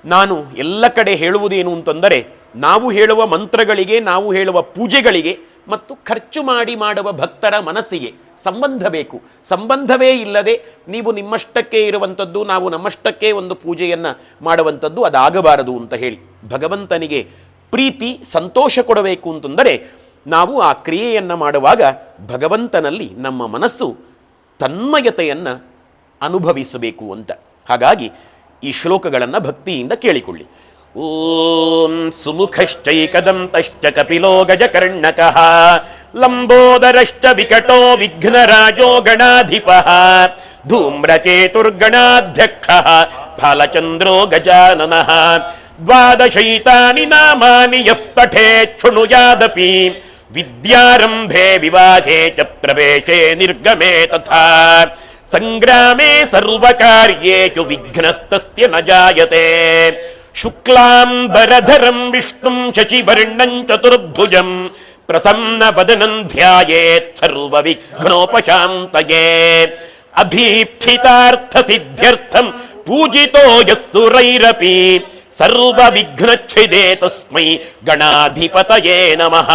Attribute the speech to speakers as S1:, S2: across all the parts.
S1: ನಾನು ಎಲ್ಲ ಕಡೆ ಹೇಳುವುದೇನು ಅಂತಂದರೆ, ನಾವು ಹೇಳುವ ಮಂತ್ರಗಳಿಗೆ, ನಾವು ಹೇಳುವ ಪೂಜೆಗಳಿಗೆ ಮತ್ತು ಖರ್ಚು ಮಾಡಿ ಮಾಡುವ ಭಕ್ತರ ಮನಸ್ಸಿಗೆ ಸಂಬಂಧ ಬೇಕು. ಸಂಬಂಧವೇ ಇಲ್ಲದೆ ನೀವು ನಿಮ್ಮಷ್ಟಕ್ಕೆ ಇರುವಂಥದ್ದು, ನಾವು ನಮ್ಮಷ್ಟಕ್ಕೆ ಒಂದು ಪೂಜೆಯನ್ನು ಮಾಡುವಂಥದ್ದು ಅದಾಗಬಾರದು ಅಂತ ಹೇಳಿ, ಭಗವಂತನಿಗೆ ಪ್ರೀತಿ ಸಂತೋಷ ಕೊಡಬೇಕು ಅಂತಂದರೆ ನಾವು ಆ ಕ್ರಿಯೆಯನ್ನು ಮಾಡುವಾಗ ಭಗವಂತನಲ್ಲಿ ನಮ್ಮ ಮನಸ್ಸು ತನ್ಮಯತೆಯನ್ನು ಅನುಭವಿಸಬೇಕು ಅಂತ. ಹಾಗಾಗಿ ಈ ಶ್ಲೋಕಗಳನ್ನು ಭಕ್ತಿಯಿಂದ ಕೇಳಿಕೊಳ್ಳಿ. ಓಂ ಸುಮುಖಶ್ಚೈಕದಂತಶ್ಚ ಕಪಿಲೋ ಗಜಕರ್ಣಕಃ ಲಂಬೋದರಶ್ಚ ವಿಕಟೋ ವಿಘ್ನರಾಜೋ ಗಣಾಧಿಪಃ ಧೂಮ್ರಕೇತುರ್ಗಣಾಧ್ಯಕ್ಷಃ ಫಾಲಚಂದ್ರೋ ಗಜಾನನಃ ದ್ವಾದಶೈತಾನಿ ನಾಮಾನಿ ಯಃ ಪಠೇತ್ ಶೃಣುಯಾದಪಿ ವಿದ್ಯಾರಂಭೆ ವಿವಾಹೇ ಚ ಪ್ರವೇಶೇ ನಿರ್ಗಮೇ ತಥಾ ಸಂಗ್ರಾಮೇ ಸರ್ವಕಾರ್ಯೇಷು ವಿಘ್ನಸ್ತಸ್ಯ ನ ಜಾಯತೆ ಶುಕ್ಲಾಂಬರಧರಂ ವಿಷ್ಣುಂ ಶಶಿವರ್ಣಂ ಚತುರ್ಭುಜಂ ಪ್ರಸನ್ನವದನಂ ಧ್ಯಾಯೇತ್ ಸರ್ವವಿಘ್ನೋಪಶಾಂತಯೇ ಅಭೀಪ್ಸಿತಾರ್ಥಸಿದ್ಧ್ಯರ್ಥಂ ಪೂಜಿತೋ ಯಸ್ಸುರೈರಪಿ ಸರ್ವವಿಘ್ನಚ್ಛಿದೇ ತಸ್ಮೈ ಗಣಾಧಿಪತಯೇ ನಮಃ.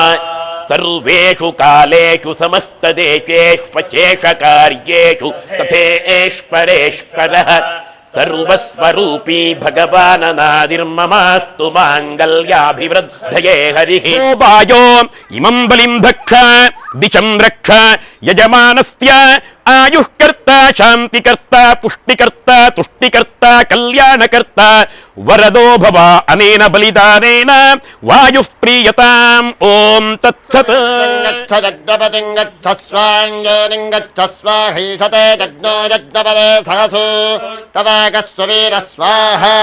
S1: ಸರ್ವೇಷು ಕಾಲೇಷು ಸಮಸ್ತದೇಶೇಷ್ವಶೇಷಕಾರ್ಯೇಷು ತಥೇಶ್ವರೇಶ್ವರಃ ಸರ್ವಸ್ವರೂಪೀ ಭಗವಾನನಾದಿರ್ಮಮಾಸ್ತು ಮಾಂಗಲ್ಯಾಭಿವೃದ್ಧಯೇ ಹರಿಃ. ವಾಯೋ ಇಮಂ ಬಲಿಂ ಭಕ್ಷ ದಿಶಂ ರಕ್ಷ ಯಜಮಾನಸ್ಯ ಆಯುಃಕರ್ತ ಶಾಂತಿಕರ್ತ ಪುಷ್ಟಿಕರ್ತ ತುಷ್ಟಿಕರ್ತ ಕಲ್ಯಾಣಕರ್ತ ವರದೋ ಭವ ಅನೇನ ಬಲಿದಾನೇನ ವಾಯುಃ ಪ್ರೀಯತಾಂ. ಓಂ ತತ್ಸತ್.
S2: ಸ್ವಾಹೀಷತೆ ಜಗ್ನೋ ಯಜ್ಞಪದೇ ಸಹಸು ತವಾಗಸ್ವವೀರ ಸ್ವಾಹಾ.